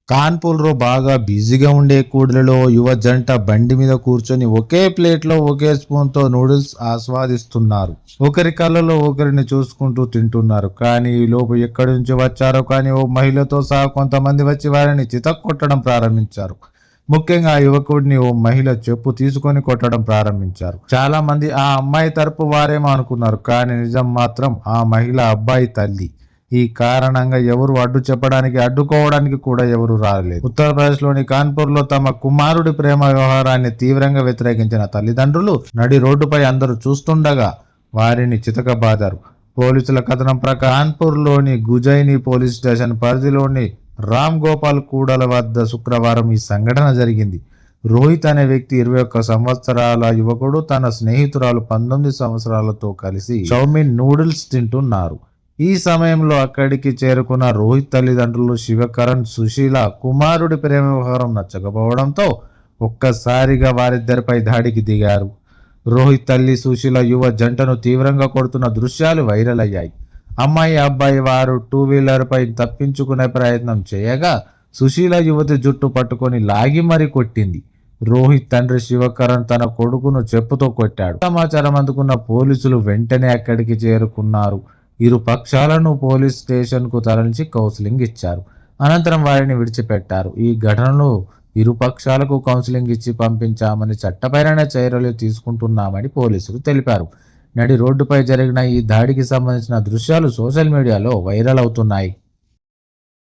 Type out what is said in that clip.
కాన్పూర్‌లో బాగా బిజీగా ఉండే కూడలిలో యువ జంట బండి మీద కూర్చొని ఒకే ప్లేట్‌లో ఒకే స్పూన్‌తో నూడిల్స్ ఆస్వాదిస్తున్నారు. ఒకరి కళ్ళలో ఒకరిని చూసుకుంటూ తింటున్నారు. కానీ ఈలోపు ఎక్కడి నుంచి వచ్చారో కానీ ఓ మహిళతో సహా కొంతమంది వచ్చి వారిని చితక్కొట్టడం ప్రారంభించారు. ముఖ్యంగా ఆ యువకుడిని ఓ మహిళ చెప్పు తీసుకొని కొట్టడం ప్రారంభించారు. చాలా మంది ఆ అమ్మాయి తరపు వారేమో అనుకున్నారు. కానీ నిజం మాత్రం ఆ మహిళ అబ్బాయి తల్లి. ఈ కారణంగా ఎవరు అడ్డు చెప్పడానికి అడ్డుకోవడానికి కూడా ఎవరు రాలేదు. ఉత్తరప్రదేశ్లోని కాన్పూర్లో తమ కుమారుడి ప్రేమ వ్యవహారాన్ని తీవ్రంగా వ్యతిరేకించిన తల్లిదండ్రులు నడి రోడ్డుపై అందరూ చూస్తుండగా వారిని చితకబాదారు. పోలీసుల కథనం ప్రకారం కాన్పూర్లోని గుజైని పోలీస్ స్టేషన్ పరిధిలోని రామ్ గోపాల్ కూడల వద్ద శుక్రవారం ఈ సంఘటన జరిగింది. రోహిత్ అనే వ్యక్తి 21 సంవత్సరాల యువకుడు తన స్నేహితురాలు 19 సంవత్సరాలతో కలిసి చౌమిన్ నూడిల్స్ తింటున్నారు. ఈ సమయంలో అక్కడికి చేరుకున్న రోహిత్ తల్లిదండ్రులు శివకరణ్, సుశీల కుమారుడి ప్రేమ వ్యవహారం నచ్చకపోవడంతో ఒక్కసారిగా వారిద్దరిపై దాడికి దిగారు. రోహిత్ తల్లి సుశీల యువ జంటను తీవ్రంగా కొడుతున్న దృశ్యాలు వైరల్ అయ్యాయి. అమ్మాయి అబ్బాయి వారు 2 వీలర్ పై తప్పించుకునే ప్రయత్నం చేయగా సుశీల యువతి జుట్టు పట్టుకొని లాగి మరీ కొట్టింది. రోహిత్ తండ్రి శివకరణ్ తన కొడుకును చెప్పుతో కొట్టాడు. సమాచారం అందుకున్న పోలీసులు వెంటనే అక్కడికి చేరుకున్నారు. ఇరు పక్షాలను పోలీస్ స్టేషన్ కు తరలించి కౌన్సిలింగ్ ఇచ్చారు. అనంతరం వారిని విడిచిపెట్టారు. ఈ ఘటనలో ఇరు పక్షాలకు కౌన్సిలింగ్ ఇచ్చి పంపించామని, చట్టపరమైన చర్యలు తీసుకుంటున్నామని పోలీసులు తెలిపారు. నడి రోడ్డుపై జరిగిన ఈ దాడికి సంబంధించిన దృశ్యాలు సోషల్ మీడియాలో వైరల్ అవుతున్నాయి.